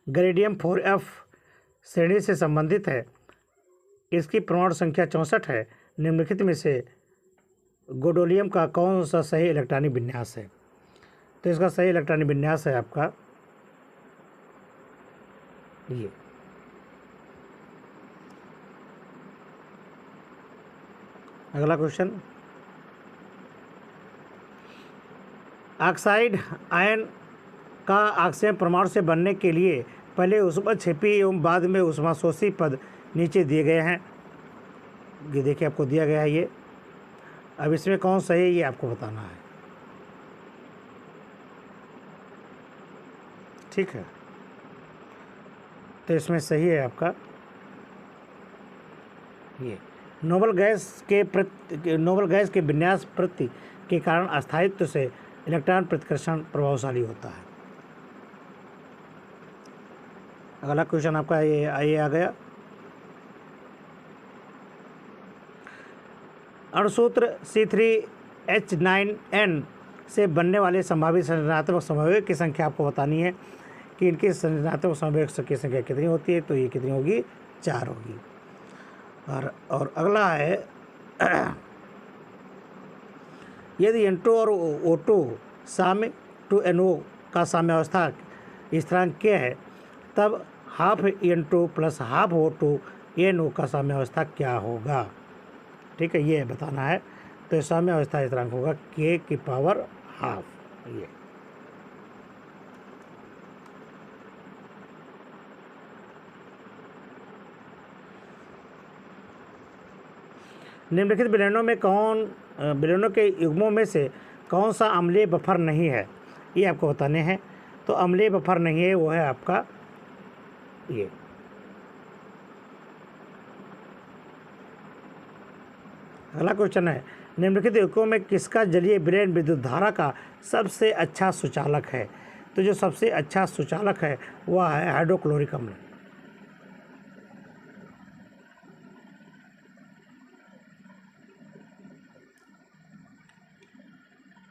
गैलियम 4F श्रेणी से संबंधित है, इसकी परमाणु संख्या 64 है। निम्नलिखित में से गोडोलियम का कौन सा सही इलेक्ट्रॉनिक विन्यास है? तो इसका सही इलेक्ट्रॉनिक विन्यास है आपका ये। अगला क्वेश्चन, ऑक्साइड आयन का ऑक्सीजन परमाणु से बनने के लिए पहले ऊष्माक्षेपी एवं बाद में ऊष्माशोषी पद नीचे दिए गए हैं। ये देखिए आपको दिया गया है ये। अब इसमें कौन सही है ये आपको बताना है। ठीक है, तो इसमें सही है आपका ये। नोबल गैस के विन्यास प्रति के कारण अस्थायित्व से इलेक्ट्रॉन प्रतिकर्षण प्रभावशाली होता है। अगला क्वेश्चन आपका ये आ गया। अणुसूत्र C3H9N से बनने वाले संभावित संरचनात्मक समूहों की संख्या आपको बतानी है कि इनकी संरचनात्मक समूहों की संख्या कितनी होती है। तो ये कितनी होगी? 4 होगी। और अगला है यदि N2 और O2 साम्य 2NO का साम्यावस्था स्थिरांक क्या है, तब half N2 plus half O2 NO का साम्यावस्था क्या होगा? ठीक है, ये बताना है। तो साम्यावस्था स्थिरांक होगा K की पावर हाफ। ये निम्नलिखित विलयनों के युग्मों में से कौन सा अम्लीय बफर नहीं है? ये आपको बताने हैं। तो अम्लीय बफर नहीं है वो है आपका ये। अगला क्वेश्चन है निम्नलिखित युग्मों में किसका जलीय विलयन विद्युत धारा का सबसे अच्छा सुचालक है? तो जो सबसे अच्छा सुचालक है वह है हाइड्रोक्लोरिक अम्ल।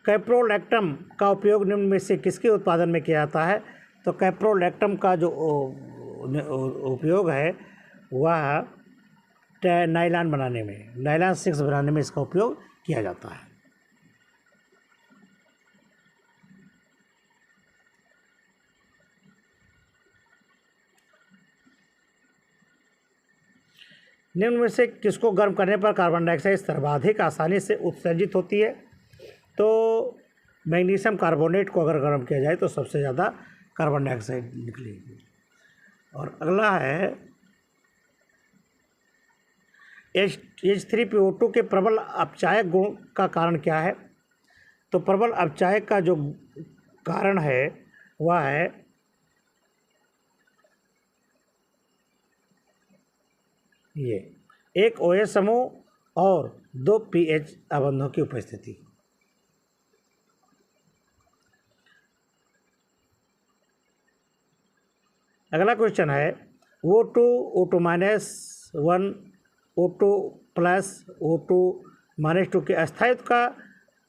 कैप्रोलैक्टम का उपयोग निम्न में से किसके उत्पादन में किया जाता है? तो कैप्रोलैक्टम का जो उपयोग है वह नायलॉन बनाने में, नायलॉन 6 बनाने में इसका उपयोग किया जाता है। निम्न में से किसको गर्म करने पर कार्बन डाइऑक्साइड सर्वाधिक आसानी से उत्सर्जित होती है? तो मैग्नीशियम कार्बोनेट को अगर गर्म किया जाए तो सबसे ज़्यादा कार्बन डाइऑक्साइड निकलेगी। और अगला है H3PO2 के प्रबल अपचायक गुण का कारण क्या है? तो प्रबल अपचायक का जो कारण है वह है ये, एक OH समूह और 2 pH अबंधों की उपस्थिति। अगला क्वेश्चन है O2 O2 minus 1 O2 plus O2 minus 2 के अस्थायित्व का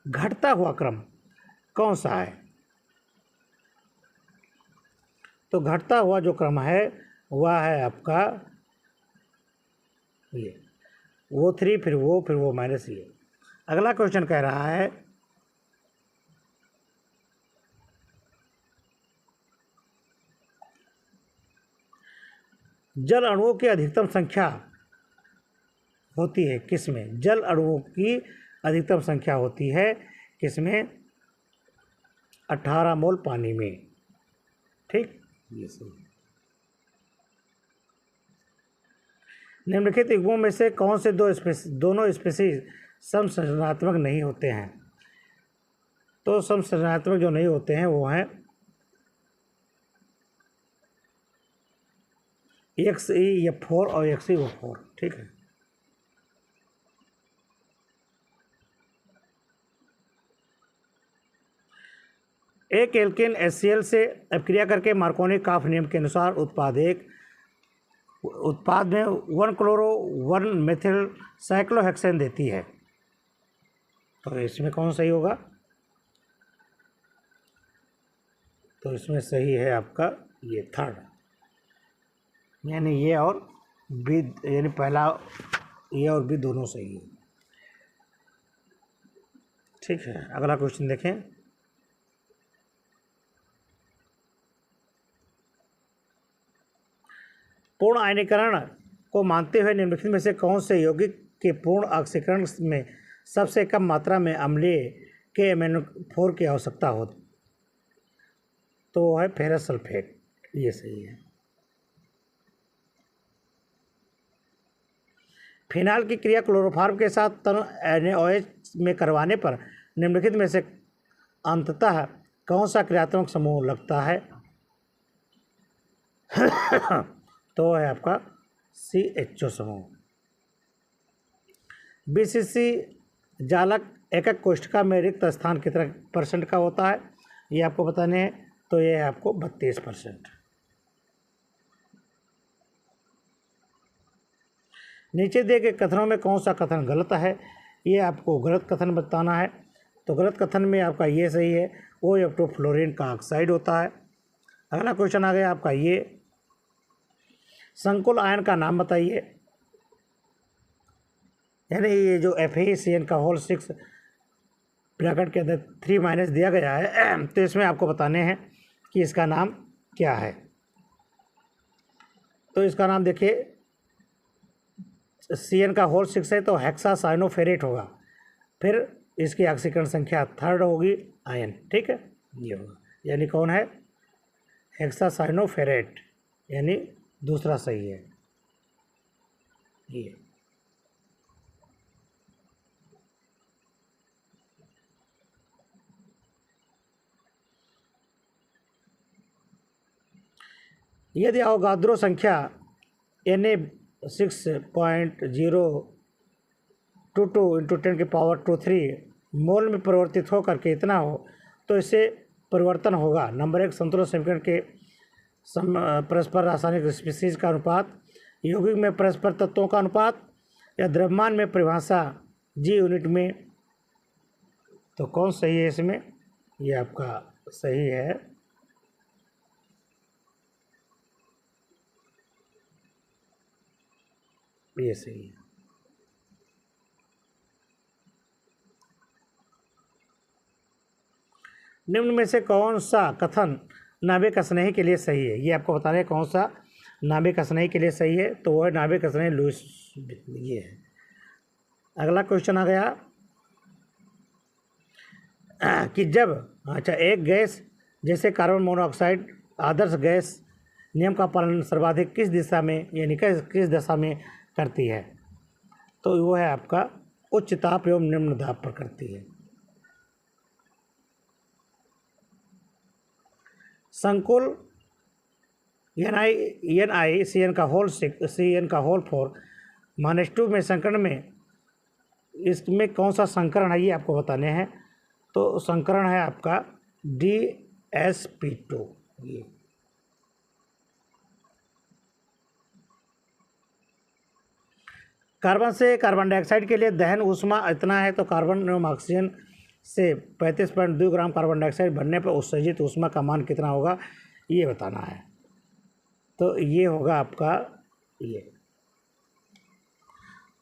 घटता हुआ क्रम कौन सा है? तो घटता हुआ जो क्रम है वह है आपका ये O3 फिर वो माइनस ये। अगला क्वेश्चन कह रहा है जल अणुओं की अधिकतम संख्या होती है किसमें? जल अणुओं की अधिकतम संख्या होती है किसमें? 18 मोल पानी में। ठीक, ये सही। निम्नलिखित युग्मों में से कौन से दोनों स्पीसीज समसंरचनात्मक नहीं होते हैं? तो समसंरचनात्मक जो नहीं होते हैं वो हैं XeF4 और XeO4। ठीक है। एक एल्केन HCl से अपक्रिया करके मार्कोनी काफ नियम के अनुसार उत्पाद में 1-क्लोरो 1-मेथिल साइक्लोहेक्सेन देती है। तो इसमें कौन सही होगा? तो इसमें सही है आपका ये थर्ड, यानी ये और बी, यानी पहला ये और बी दोनों सही है। ठीक है। अगला क्वेश्चन देखें। पूर्ण आयनीकरण को मानते हुए निम्नलिखित में से कौन से यौगिक के पूर्ण ऑक्सीकरण में सबसे कम मात्रा में अम्लीय के MnO4 की आवश्यकता हो? तो वो है फेरस सल्फेट। ये सही है। फिनाल की क्रिया क्लोरोफॉर्म के साथ तनु NaOH में करवाने पर निम्नलिखित में से अंततः कौन सा क्रियात्मक समूह लगता है? तो है आपका CHO समूह। BCC जालक एकक कोष्ठिका में रिक्त स्थान कितना % का होता है? ये आपको बताने हैं। तो ये है आपको 32%। नीचे दिए गए कथनों में कौन सा कथन गलत है? ये आपको गलत कथन बताना है। तो गलत कथन में आपका ये सही है, OF2 फ्लोरीन का ऑक्साइड होता है। अगला क्वेश्चन आ गया आपका ये, संकुल आयन का नाम बताइए। यानी ये जो FeCN का होल 6 ब्रैकेट के अंदर 3- दिया गया है, तो इसमें आपको बताने हैं कि इसका नाम क्या है। तो इसका नाम देखिए, CN का होल 6 है तो हेक्सासाइनोफेरेट होगा। फिर इसकी ऑक्सीकरण संख्या 3rd होगी आयन। ठीक है, ये होगा, यानी कौन है? हेक्सासाइनोफेरेट, यानी दूसरा सही है ये। यदि अवोगाद्रो संख्या Na6.022 × 10⁻²3 मोल में परिवर्तित होकर के इतना हो तो इससे परिवर्तन होगा। नंबर 1, संतुलन समीकरण के परस्पर रासायनिक स्पीसीज का अनुपात, यौगिक में परस्पर तत्वों का अनुपात, या द्रव्यमान में परिभाषा G यूनिट में तो कौन सही है इसमें? ये आपका सही है ये सही है। निम्न में से कौन सा कथन नाभिक स्नेही के लिए सही है? ये आपको बताना है कौन सा नाभिक स्नेही के लिए सही है। तो वो है नाभिक स्नेही लुईस, ये है। अगला क्वेश्चन आ गया कि जब एक गैस जैसे कार्बन मोनोऑक्साइड आदर्श गैस नियम का पालन सर्वाधिक किस दिशा में यानी किस दशा में करती है? तो वो है आपका उच्च ताप एवं निम्न दाब पर करती है। संकुल NiCN का होल 6 CN का होल 4 -2 में संकरण में इसमें कौन सा संकरण है ये आपको बताने हैं। तो संकरण है आपका DsP2। ये कार्बन से कार्बन डाइऑक्साइड के लिए दहन ऊष्मा इतना है, तो कार्बन एवं ऑक्सीजन से 35.2 ग्राम कार्बन डाइऑक्साइड बनने पर उत्सर्जित ऊष्मा का मान कितना होगा ये बताना है। तो ये होगा आपका ये।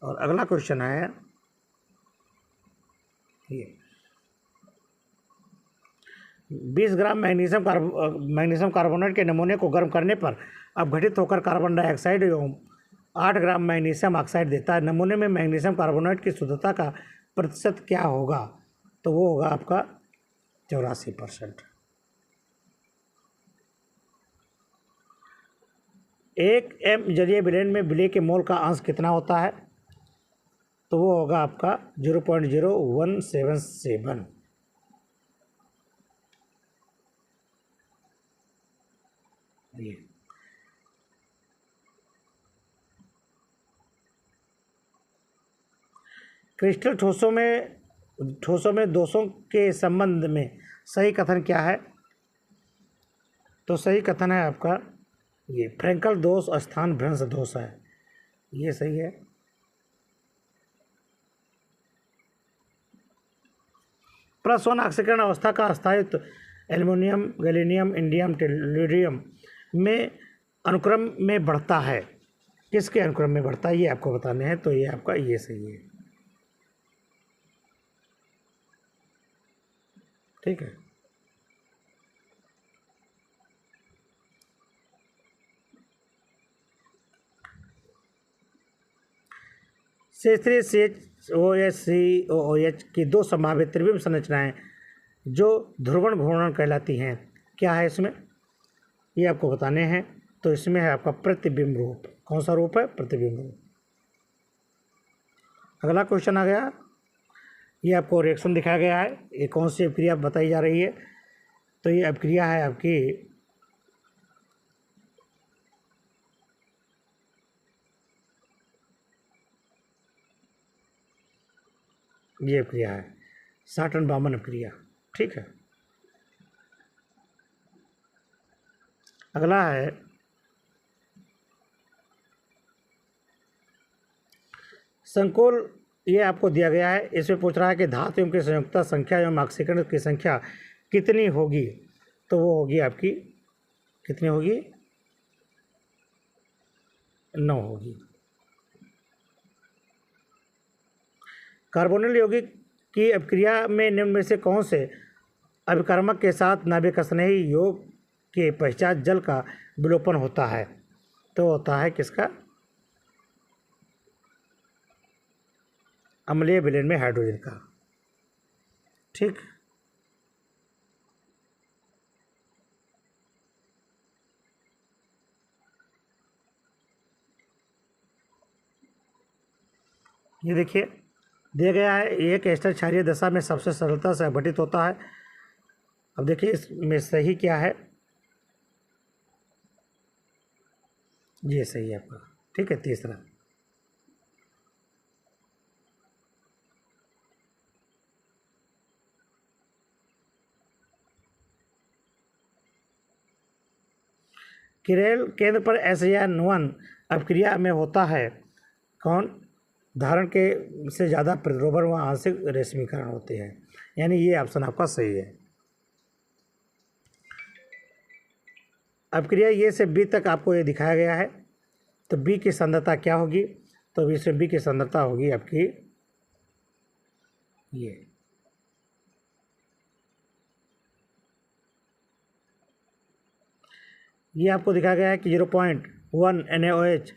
और अगला क्वेश्चन है ये 20 ग्राम मैग्नीशियम कार्बोनेट के नमूने को गर्म करने पर अपघटित होकर कार्बन डाइऑक्साइड एवं 8 ग्राम मैग्नीशियम ऑक्साइड देता है। नमूने में मैग्नीशियम कार्बोनेट की शुद्धता का प्रतिशत क्या होगा? तो वो होगा आपका 84%। 1 m जलीय विलयन में विलय के मोल का अंश कितना होता है? तो वो होगा आपका 0.0177। ये क्रिस्टल ठोसों में दोषों के संबंध में सही कथन क्या है? तो सही कथन है आपका ये फ्रैंकल दोष स्थान भ्रंश दोष है। ये सही है। +1 ऑक्सीकरण अवस्था का स्थायित्व एल्युमिनियम, गैलियम, इंडियम, टेल्यूरियम में अनुक्रम में बढ़ता है। किसके अनुक्रम में बढ़ता है ये आपको बताने हैं। तो ये आपका ये सही है। ठीक है। CH3COOH की 2 संभावित त्रिविम संरचनाएं जो ध्रुवण घूर्णन कहलाती हैं, क्या है इसमें ये आपको बताने हैं। तो इसमें है आपका प्रतिबिंब रूप। कौन सा रूप है? प्रतिबिंब रूप। अगला क्वेश्चन आ गया, ये आपको रिएक्शन दिखाया गया है। ये कौन सी अभिक्रिया बताई जा रही है? तो ये अभिक्रिया है आपकी ये अभिक्रिया है साटन-बामन अभिक्रिया। ठीक है। अगला है संकुल। ये आपको दिया गया है। इसमें पूछ रहा है कि धातुओं की संयुक्ता संख्या एवं ऑक्सीकरण की संख्या कितनी होगी? तो वो होगी आपकी कितनी होगी? 9 होगी। कार्बोनिल यौगिक की अभिक्रिया में निम्न में से कौन से अभिकर्मक के साथ नाभिक स्नेही यौग के पश्चात जल का विलोपन होता है? तो होता है किसका? अम्लीय विलयन में हाइड्रोजन का। ठीक। ये देखिए दिया गया है एक एस्टर क्षारीय दशा में सबसे सरलता से अपघटित होता है। अब देखिए इसमें सही क्या है? ये सही है आपका। ठीक है। तीसरा किरेल केंद्र पर SN1 अभिक्रिया में होता है कौन? धारण के से ज़्यादा प्रतिरोधन व आंशिक रेशमीकरण होते हैं। यानी ये ऑप्शन आपका सही है। अब क्रिया ए से बी तक आपको ये दिखाया गया है, तो बी की सांद्रता क्या होगी? तो इसमें बी की सांद्रता होगी आपकी ये आपको दिखाया गया है कि 0.1 NaOH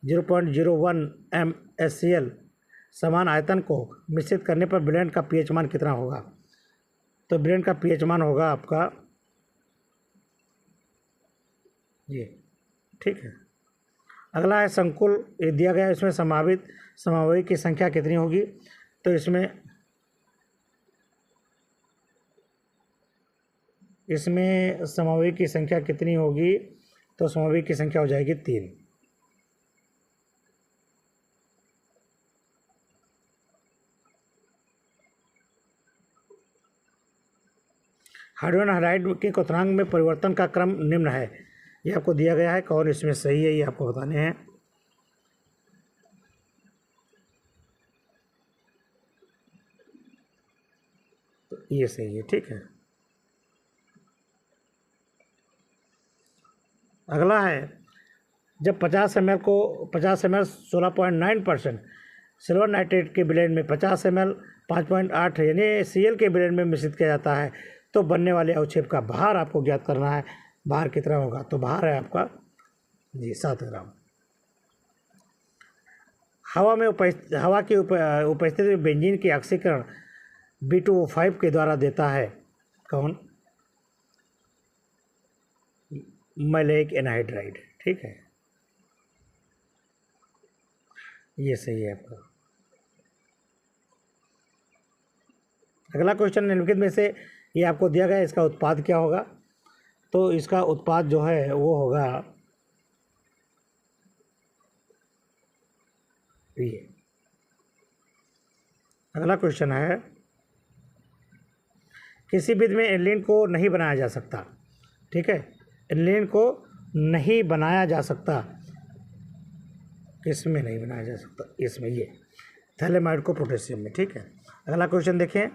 0.01 MSCl समान आयतन को मिश्रित करने पर ब्लेंड का पीएच मान कितना होगा? तो ब्लेंड का पीएच मान होगा आपका ये, ठीक है। अगला है संकुल, ये दिया गया है, इसमें संभावित समवायी की संख्या कितनी होगी? तो इसमें समवायी की संख्या कितनी होगी? तो समवायी की संख्या हो जाएगी 3। हाइड्रोजन हाइड्राइड के क्वथनांक में परिवर्तन का क्रम निम्न है, ये आपको दिया गया है। कौन इसमें सही है ये आपको बताने हैं। तो ये सही है, ठीक है। अगला है, जब 50 ml को 50 ml 16.9% सिल्वर नाइट्रेट के ब्लेंड में 50 ml 5.8 यानी Cl के ब्लेंड में मिश्रित किया जाता है, तो बनने वाले अवक्षेप का भार आपको ज्ञात करना है। भार कितना होगा? तो भार है आपका जी 7 ग्राम। हवा की उपस्थिति में बेंजीन की ऑक्सीकरण B2O5 के द्वारा देता है। कौन? मैलेइक एनहाइड्राइड, ठीक है, ये सही है आपका। अगला क्वेश्चन निम्नलिखित में से ये आपको दिया गया है, इसका उत्पाद क्या होगा? तो इसका उत्पाद जो है वो होगा ये। अगला क्वेश्चन है, किसी विधि में एनिलीन को नहीं बनाया जा सकता, ठीक है, एनिलीन को नहीं बनाया जा सकता, किसमें नहीं बनाया जा सकता? इसमें, ये थैलेमाइड को पोटेशियम में, ठीक है। अगला क्वेश्चन देखें,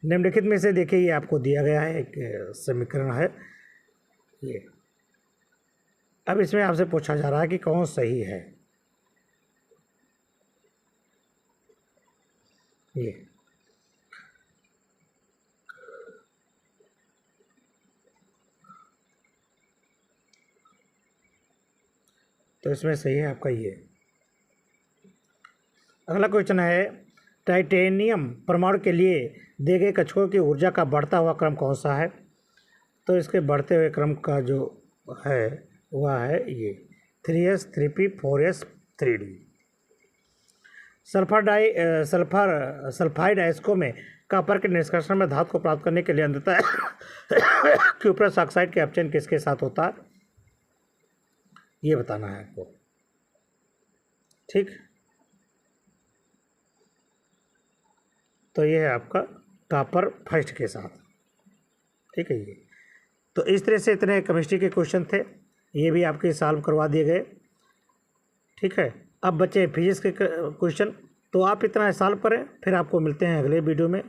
निम्नलिखित में से देखिए ये आपको दिया गया है, एक समीकरण है ये। अब इसमें आपसे पूछा जा रहा है कि कौन सही है। ये तो इसमें सही है आपका ये। अगला क्वेश्चन है, टाइटेनियम परमाणु के लिए दिए गए कक्षकों की ऊर्जा का बढ़ता हुआ क्रम कौन सा है? तो इसके बढ़ते हुए क्रम का जो है वह है ये 3s 3p 4s 3d। Sulphide अयस्कों में कॉपर के निष्कर्षण में धातु को प्राप्त करने के लिए अंततः क्यूप्रस ऑक्साइड के अपचयन किसके साथ होता है? ये बताना है आपको, ठीक। तो ये है आपका कॉपर फर्स्ट के साथ, ठीक है। ये तो इस तरह से इतने केमिस्ट्री के क्वेश्चन थे, ये भी आपके सॉल्व करवा दिए गए, ठीक है। अब बचे फिजिक्स के क्वेश्चन, तो आप इतना सॉल्व करें, फिर आपको मिलते हैं अगले वीडियो में।